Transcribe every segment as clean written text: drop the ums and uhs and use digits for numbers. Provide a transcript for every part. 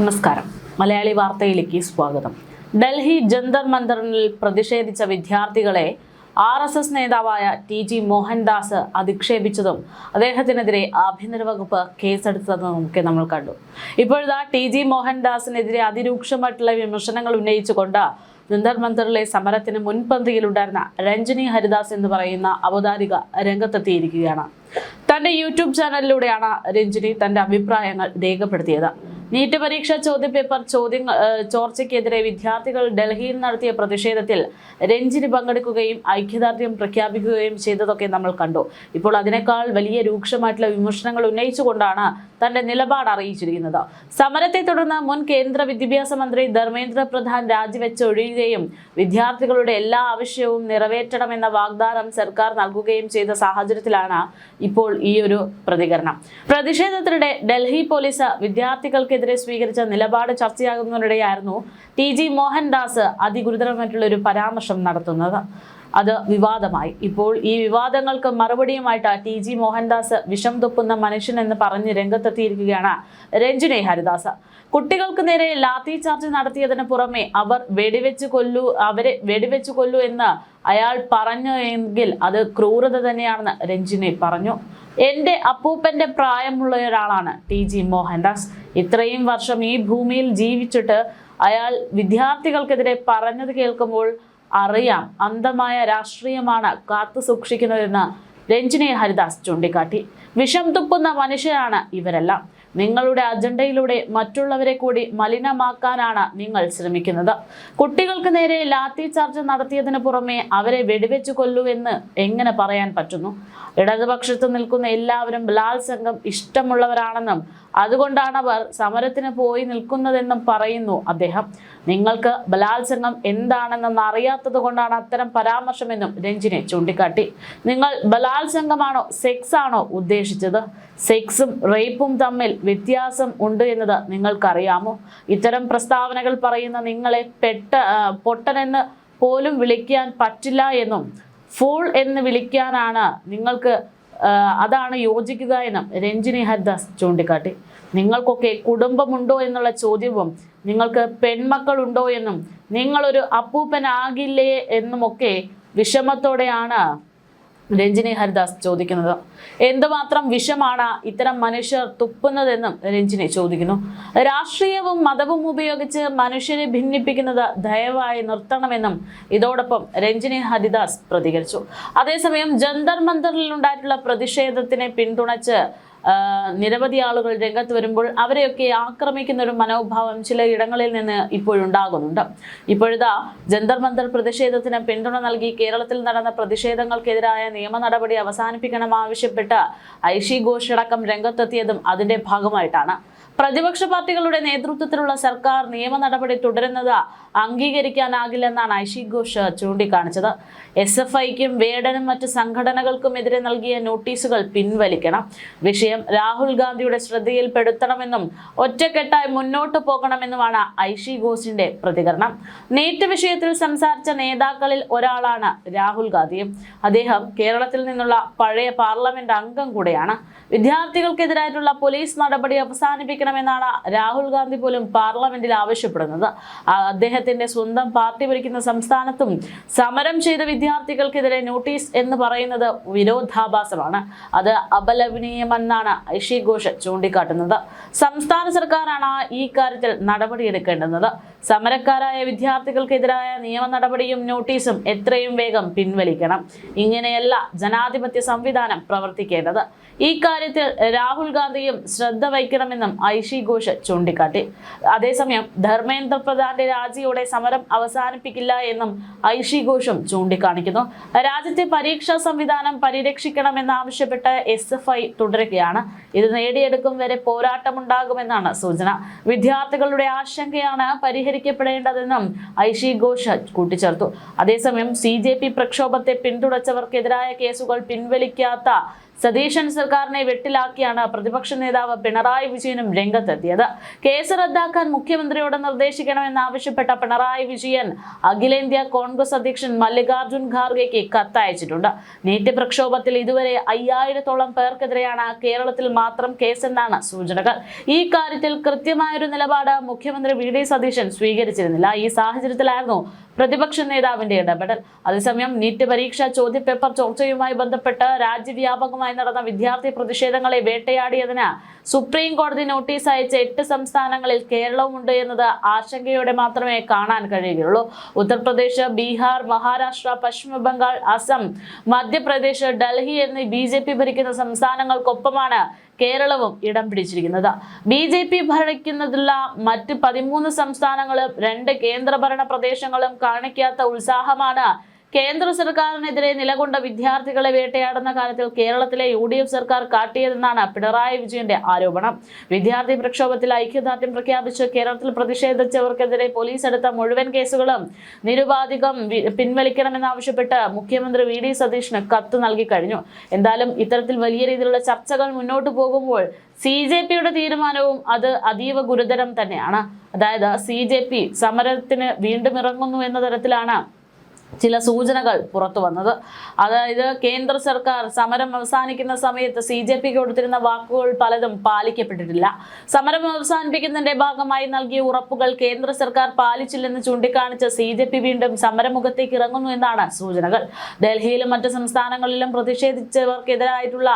നമസ്കാരം. മലയാളി വാർത്തയിലേക്ക് സ്വാഗതം. ഡൽഹി ജന്തർ മന്ദറിൽ പ്രതിഷേധിച്ച വിദ്യാർത്ഥികളെ RSS നേതാവായ TG മോഹൻദാസ് അധിക്ഷേപിച്ചതും അദ്ദേഹത്തിനെതിരെ ആഭ്യന്തര വകുപ്പ് കേസെടുത്തതും ഒക്കെ നമ്മൾ കണ്ടു. ഇപ്പോഴത്തെ TG മോഹൻദാസിനെതിരെ അതിരൂക്ഷമായിട്ടുള്ള വിമർശനങ്ങൾ ഉന്നയിച്ചുകൊണ്ട് ജന്തർ മന്ദറിലെ സമരത്തിന് മുൻപന്തിയിലുണ്ടായിരുന്ന രഞ്ജിനി ഹരിദാസ് എന്ന് പറയുന്ന അവതാരിക രംഗത്തെത്തിയിരിക്കുകയാണ്. തന്റെ യൂട്യൂബ് ചാനലിലൂടെയാണ് രഞ്ജിനി തന്റെ അഭിപ്രായങ്ങൾ രേഖപ്പെടുത്തിയത്. നീറ്റ് പരീക്ഷാ ചോദ്യപേപ്പർ ചോർച്ചയ്ക്കെതിരെ വിദ്യാർത്ഥികൾ ഡൽഹിയിൽ നടത്തിയ പ്രതിഷേധത്തിൽ രഞ്ജിനി പങ്കെടുക്കുകയും ഐക്യദാർഢ്യം പ്രഖ്യാപിക്കുകയും ചെയ്തതൊക്കെ നമ്മൾ കണ്ടു. ഇപ്പോൾ അതിനേക്കാൾ വലിയ രൂക്ഷമായിട്ടുള്ള വിമർശനങ്ങൾ ഉന്നയിച്ചുകൊണ്ടാണ് തന്റെ നിലപാട് അറിയിച്ചിരിക്കുന്നത്. സമരത്തെ തുടർന്ന് മുൻ കേന്ദ്ര വിദ്യാഭ്യാസ മന്ത്രി ധർമ്മേന്ദ്ര പ്രധാൻ രാജിവെച്ചൊഴിയുകയും വിദ്യാർത്ഥികളുടെ എല്ലാ ആവശ്യവും നിറവേറ്റണമെന്ന വാഗ്ദാനം സർക്കാർ നൽകുകയും ചെയ്ത സാഹചര്യത്തിലാണ് ഇപ്പോൾ ഈ ഒരു പ്രതികരണം. പ്രതിഷേധത്തിനിടെ ഡൽഹി പോലീസ് വിദ്യാർത്ഥികൾക്കെതിരെ സ്വീകരിച്ച നിലപാട് ചർച്ചയാകുന്നതിനിടെയായിരുന്നു TG മോഹൻദാസ് അതിഗുരുതരമായിട്ടുള്ള ഒരു പരാമർശം നടത്തുന്നത്. അത് വിവാദമായി. ഇപ്പോൾ ഈ വിവാദങ്ങൾക്ക് മറുപടിയുമായിട്ട് TG മോഹൻദാസ് വിഷം തുപ്പുന്ന മനുഷ്യൻ എന്ന് പറഞ്ഞ് രംഗത്തെത്തിയിരിക്കുകയാണ് രഞ്ജിനി ഹരിദാസ്. കുട്ടികൾക്ക് നേരെ ലാത്തി ചാർജ് നടത്തിയതിന് പുറമെ അവരെ വെടിവെച്ചു കൊല്ലൂ എന്ന് അയാൾ പറഞ്ഞു എങ്കിൽ അത് ക്രൂരത തന്നെയാണെന്ന് രഞ്ജിനി പറഞ്ഞു. എന്റെ അപ്പൂപ്പന്റെ പ്രായമുള്ള ഒരാളാണ് TG മോഹൻദാസ്. ഇത്രയും വർഷം ഈ ഭൂമിയിൽ ജീവിച്ചിട്ട് അയാൾ വിദ്യാർത്ഥികൾക്കെതിരെ പറഞ്ഞത് കേൾക്കുമ്പോൾ അറിയാം അന്ധമായ രാഷ്ട്രീയമാണ് കാത്തു സൂക്ഷിക്കുന്നതെന്ന് രഞ്ജിനി ഹരിദാസ് ചൂണ്ടിക്കാട്ടി. വിഷം തുപ്പുന്ന മനുഷ്യരാണ് ഇവരെല്ലാം. നിങ്ങളുടെ അജണ്ടയിലൂടെ മറ്റുള്ളവരെ കൂടി മലിനമാക്കാനാണ് നിങ്ങൾ ശ്രമിക്കുന്നത്. കുട്ടികൾക്ക് നേരെ ലാത്തി ചാർജ് നടത്തിയതിന് പുറമെ അവരെ വെടിവെച്ചു കൊല്ലുവെന്ന് എങ്ങനെ പറയാൻ പറ്റുന്നു? ഇടതുപക്ഷത്ത് നിൽക്കുന്ന എല്ലാവരും ബലാത്സംഗം ഇഷ്ടമുള്ളവരാണെന്നും അതുകൊണ്ടാണ് അവർ സമരത്തിന് പോയി നിൽക്കുന്നതെന്നും പറയുന്നു അദ്ദേഹം. നിങ്ങൾക്ക് ബലാത്സംഗം എന്താണെന്ന് അറിയാത്തത് കൊണ്ടാണ് അത്തരം പരാമർശമെന്നും രഞ്ജിനി ചൂണ്ടിക്കാട്ടി. നിങ്ങൾ ബലാത്സംഗമാണോ സെക്സ് ആണോ ഉദ്ദേശിച്ചത്? സെക്സും റേപ്പും തമ്മിൽ വ്യത്യാസം ഉണ്ട് എന്നത് നിങ്ങൾക്കറിയാമോ? ഇത്തരം പ്രസ്താവനകൾ പറയുന്ന നിങ്ങളെ പൊട്ടനെന്ന് പോലും വിളിക്കാൻ പറ്റില്ല എന്നും ഫൂൾ എന്ന് വിളിക്കാനാണ് നിങ്ങൾക്ക് അതാണ് യോജിക്കുക എന്നും രഞ്ജിനി ഹരിദാസ് ചൂണ്ടിക്കാട്ടി. നിങ്ങൾക്കൊക്കെ കുടുംബമുണ്ടോ എന്നുള്ള ചോദ്യവും നിങ്ങൾക്ക് പെൺമക്കളുണ്ടോ എന്നും നിങ്ങളൊരു അപ്പൂപ്പനാകില്ലേ എന്നുമൊക്കെ വിഷമത്തോടെയാണ് രഞ്ജിനി ഹരിദാസ് ചോദിക്കുന്നത്. എന്തുമാത്രം വിഷമാണ് ഇത്തരം മനുഷ്യർ തുപ്പുന്നതെന്നും രഞ്ജിനി ചോദിക്കുന്നു. രാഷ്ട്രീയവും മതവും ഉപയോഗിച്ച് മനുഷ്യരെ ഭിന്നിപ്പിക്കുന്നത് ദയവായി നിർത്തണമെന്നും ഇതോടൊപ്പം രഞ്ജിനി ഹരിദാസ് പ്രതികരിച്ചു. അതേസമയം ജന്തർ മന്ദറിൽ ഉണ്ടായിട്ടുള്ള പ്രതിഷേധത്തിനെ പിന്തുണച്ച് നിരവധി ആളുകൾ രംഗത്ത് വരുമ്പോൾ അവരെയൊക്കെ ആക്രമിക്കുന്ന ഒരു മനോഭാവം ചില ഇടങ്ങളിൽ നിന്ന് ഇപ്പോഴുണ്ടാകുന്നുണ്ട്. ഇപ്പോഴത്തെ ജന്തർ മന്ദർ പ്രതിഷേധത്തിന് പിന്തുണ നൽകി കേരളത്തിൽ നടന്ന പ്രതിഷേധങ്ങൾക്കെതിരായ നിയമ നടപടി അവസാനിപ്പിക്കണം ആവശ്യപ്പെട്ട് ഐഷി ഘോഷ് അടക്കം രംഗത്തെത്തിയതും അതിന്റെ ഭാഗമായിട്ടാണ്. പ്രതിപക്ഷ പാർട്ടികളുടെ നേതൃത്വത്തിലുള്ള സർക്കാർ നിയമ നടപടി തുടരുന്നത് അംഗീകരിക്കാനാകില്ലെന്നാണ് ഐഷി ഘോഷ് ചൂണ്ടിക്കാണിച്ചത്. SFIക്കും വേടനും മറ്റ് സംഘടനകൾക്കുമെതിരെ നൽകിയ നോട്ടീസുകൾ പിൻവലിക്കണം. വിഷയം രാഹുൽ ഗാന്ധിയുടെ ശ്രദ്ധയിൽപ്പെടുത്തണമെന്നും ഒറ്റക്കെട്ടായി മുന്നോട്ട് പോകണമെന്നുമാണ് ഐഷി ഘോഷിന്റെ പ്രതികരണം. നീറ്റ് വിഷയത്തിൽ സംസാരിച്ച നേതാക്കളിൽ ഒരാളാണ് രാഹുൽ ഗാന്ധിയും. അദ്ദേഹം കേരളത്തിൽ നിന്നുള്ള പഴയ പാർലമെന്റ് അംഗം കൂടെയാണ്. വിദ്യാർത്ഥികൾക്കെതിരായിട്ടുള്ള പോലീസ് നടപടി അവസാനിപ്പിക്കണമെന്നാണ് രാഹുൽ ഗാന്ധി പോലും പാർലമെന്റിൽ ആവശ്യപ്പെടുന്നത്. അദ്ദേഹത്തിന്റെ സ്വന്തം പാർട്ടി ഭരിക്കുന്ന സംസ്ഥാനത്തും സമരം ചെയ്ത വിദ്യാർത്ഥികൾക്കെതിരെ നോട്ടീസ് എന്ന് പറയുന്നത് വിരോധാഭാസമാണ്. അത് അപലപനീയമെന്നാണ് ഐഷി ഘോഷ് ചൂണ്ടിക്കാട്ടുന്നത്. സംസ്ഥാന സർക്കാരാണ് ഈ കാര്യത്തിൽ നടപടിയെടുക്കേണ്ടുന്നത്. സമരക്കാരായ വിദ്യാർത്ഥികൾക്കെതിരായ നിയമ നടപടിയും നോട്ടീസും എത്രയും വേഗം പിൻവലിക്കണം. ഇങ്ങനെയല്ല ജനാധിപത്യ സംവിധാനം പ്രവർത്തിക്കേണ്ടത്. ഈ കാര്യത്തിൽ രാഹുൽ ഗാന്ധിയും ശ്രദ്ധ വയ്ക്കണമെന്നും ഐഷി ഘോഷ് ചൂണ്ടിക്കാട്ടി. അതേസമയം ധർമ്മേന്ദ്ര പ്രധാന്റെ രാജിയോടെ സമരം അവസാനിപ്പിക്കില്ല എന്നും ഐഷി ഘോഷും ചൂണ്ടിക്കാണിക്കുന്നു. രാജ്യത്തെ പരീക്ഷാ സംവിധാനം പരിരക്ഷിക്കണമെന്നാവശ്യപ്പെട്ട് SFI തുടരുകയാണ്. ഇത് നേടിയെടുക്കും വരെ പോരാട്ടമുണ്ടാകുമെന്നാണ് സൂചന. വിദ്യാർത്ഥികളുടെ ആശങ്കയാണ് പരിഹരിക്കപ്പെടേണ്ടതെന്നും ഐഷി ഘോഷ് കൂട്ടിച്ചേർത്തു. അതേസമയം CJP പ്രക്ഷോഭത്തെ പിന്തുണച്ചവർക്കെതിരായ കേസുകൾ പിൻവലിക്കാത്ത സതീശൻ സർക്കാരിനെ വെട്ടിലാക്കിയാണ് പ്രതിപക്ഷ നേതാവ് പിണറായി വിജയനും രംഗത്തെത്തിയത്. കേസ് റദ്ദാക്കാൻ മുഖ്യമന്ത്രിയോട് നിർദ്ദേശിക്കണമെന്നാവശ്യപ്പെട്ട പിണറായി വിജയൻ അഖിലേന്ത്യാ കോൺഗ്രസ് അധ്യക്ഷൻ മല്ലികാർജുൻ ഖാർഗെക്ക് കത്തയച്ചിട്ടുണ്ട്. നീറ്റ് പ്രക്ഷോഭത്തിൽ ഇതുവരെ 5000-ഓളം പേർക്കെതിരെയാണ് കേരളത്തിൽ മാത്രം കേസെന്നാണ് സൂചനകൾ. ഈ കാര്യത്തിൽ കൃത്യമായൊരു നിലപാട് മുഖ്യമന്ത്രി വി.ഡി. സതീശൻ സ്വീകരിച്ചിരുന്നില്ല. ഈ സാഹചര്യത്തിലായിരുന്നു പ്രതിപക്ഷ നേതാവിന്റെ ഇടപെടൽ. അതേസമയം നീറ്റ് പരീക്ഷാ ചോദ്യപേപ്പർ ചോർച്ചയുമായി ബന്ധപ്പെട്ട് രാജ്യവ്യാപകമായി നടന്ന വിദ്യാർത്ഥി പ്രതിഷേധങ്ങളെ വേട്ടയാടിയതിന് സുപ്രീം കോടതി നോട്ടീസ് അയച്ച 8 സംസ്ഥാനങ്ങളിൽ കേരളവുമുണ്ട് എന്നത് ആശങ്കയോടെ മാത്രമേ കാണാൻ കഴിയുകയുള്ളൂ. ഉത്തർപ്രദേശ്, ബീഹാർ, മഹാരാഷ്ട്ര, പശ്ചിമ ബംഗാൾ, അസം, മധ്യപ്രദേശ്, ഡൽഹി എന്നീ BJP ഭരിക്കുന്ന സംസ്ഥാനങ്ങൾക്കൊപ്പമാണ് കേരളവും ഇടം പിടിച്ചിരിക്കുന്നത്. BJP ഭരിക്കുന്നതിലുള്ള മറ്റ് 13 സംസ്ഥാനങ്ങളും 2 കേന്ദ്രഭരണ പ്രദേശങ്ങളും കാണിക്കാത്ത ഉത്സാഹമാണ് കേന്ദ്ര സർക്കാരിനെതിരെ നിലകൊണ്ട വിദ്യാർത്ഥികളെ വേട്ടയാടുന്ന കാര്യത്തിൽ കേരളത്തിലെ UDF സർക്കാർ കാട്ടിയതെന്നാണ് പിണറായി വിജയന്റെ ആരോപണം. വിദ്യാർത്ഥി പ്രക്ഷോഭത്തിൽ ഐക്യദാർഢ്യം പ്രഖ്യാപിച്ച് കേരളത്തിൽ പ്രതിഷേധിച്ചവർക്കെതിരെ പോലീസ് എടുത്ത മുഴുവൻ കേസുകളും നിരുപാധികം പിൻവലിക്കണമെന്നാവശ്യപ്പെട്ട് മുഖ്യമന്ത്രി വി.ഡി. സതീശന് കത്ത് നൽകി കഴിഞ്ഞു. എന്തായാലും ഇത്തരത്തിൽ വലിയ രീതിയിലുള്ള ചർച്ചകൾ മുന്നോട്ട് പോകുമ്പോൾ CJPയുടെ തീരുമാനവും അത് അതീവ ഗുരുതരം തന്നെയാണ്. അതായത് CJP സമരത്തിന് വീണ്ടും ഇറങ്ങുന്നു എന്ന തരത്തിലാണ് ചില സൂചനകൾ പുറത്തു വന്നത്. അതായത് കേന്ദ്ര സർക്കാർ സമരം അവസാനിക്കുന്ന സമയത്ത് CJPക്ക് കൊടുത്തിരുന്ന വാക്കുകൾ പലതും പാലിക്കപ്പെട്ടിട്ടില്ല. സമരം അവസാനിപ്പിക്കുന്നതിന്റെ ഭാഗമായി നൽകിയ ഉറപ്പുകൾ കേന്ദ്ര സർക്കാർ പാലിച്ചില്ലെന്ന് ചൂണ്ടിക്കാണിച്ച് CJP വീണ്ടും സമരമുഖത്തേക്ക് ഇറങ്ങുന്നു എന്നാണ് സൂചനകൾ. ഡൽഹിയിലും മറ്റ് സംസ്ഥാനങ്ങളിലും പ്രതിഷേധിച്ചവർക്കെതിരായിട്ടുള്ള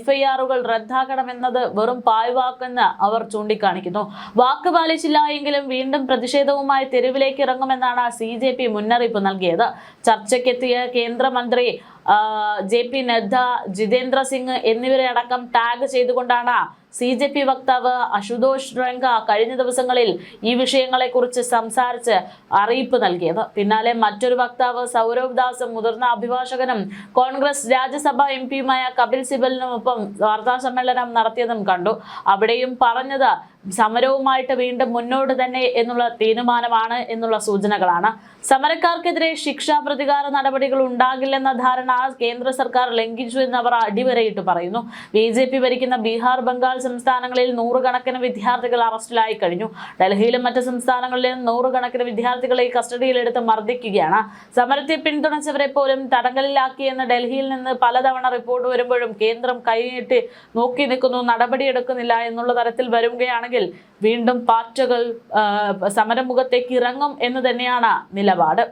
FIRകൾ റദ്ദാക്കണമെന്നത് വെറും പായ്വാക്കെന്ന് അവർ ചൂണ്ടിക്കാണിക്കുന്നു. വാക്ക് പാലിച്ചില്ല എങ്കിലും വീണ്ടും പ്രതിഷേധവുമായി തെരുവിലേക്ക് ഇറങ്ങുമെന്നാണ് CJP മുന്നറിയിപ്പ് നൽകിയത്. ചർച്ചയ്ക്കെത്തിയ കേന്ദ്രമന്ത്രി JP നദ്ദ, ജിതേന്ദ്ര സിംഗ് എന്നിവരെ അടക്കം ടാഗ് ചെയ്തുകൊണ്ടാണ് CJP വക്താവ് അശുതോഷ് രംഗ കഴിഞ്ഞ ദിവസങ്ങളിൽ ഈ വിഷയങ്ങളെക്കുറിച്ച് സംസാരിച്ച് അറിയിപ്പ് നൽകിയത്. പിന്നാലെ മറ്റൊരു വക്താവ് സൗരവ് ദാസും മുതിർന്ന അഭിഭാഷകനും കോൺഗ്രസ് രാജ്യസഭാ MP-യുമായ കപിൽ സിബലിനുമൊപ്പം വാർത്താ സമ്മേളനം നടത്തിയതും കണ്ടു. അവിടെയും പറഞ്ഞത് സമരവുമായിട്ട് വീണ്ടും മുന്നോട്ട് തന്നെ എന്നുള്ള തീരുമാനമാണ് എന്നുള്ള സൂചനകളാണ്. സമരക്കാർക്കെതിരെ ശിക്ഷാ പ്രതികാര നടപടികൾ ഉണ്ടാകില്ലെന്ന ധാരണ കേന്ദ്ര സർക്കാർ ലംഘിച്ചു എന്ന് അവർ അടിവരയിട്ട് പറയുന്നു. BJP ഭരിക്കുന്ന ബീഹാർ, ബംഗാൾ സംസ്ഥാനങ്ങളിൽ 100 കണക്കിന് വിദ്യാർത്ഥികൾ അറസ്റ്റിലായി കഴിഞ്ഞു. ഡൽഹിയിലും മറ്റ് സംസ്ഥാനങ്ങളിലും 100 കണക്കിന് വിദ്യാർത്ഥികളെ കസ്റ്റഡിയിലെടുത്ത് മർദ്ദിക്കുകയാണ്. സമരത്തെ പിന്തുണച്ചവരെ പോലും തടങ്കലിലാക്കിയെന്ന് ഡൽഹിയിൽ നിന്ന് പലതവണ റിപ്പോർട്ട് വരുമ്പോഴും കേന്ദ്രം കൈനീട്ടി നോക്കി നിൽക്കുന്നു, നടപടിയെടുക്കുന്നില്ല എന്നുള്ള തരത്തിൽ വരുകയാണെങ്കിൽ വീണ്ടും പാർട്ടികൾ സമരമുഖത്തേക്ക് ഇറങ്ങും എന്ന് തന്നെയാണ് നിലപാട്.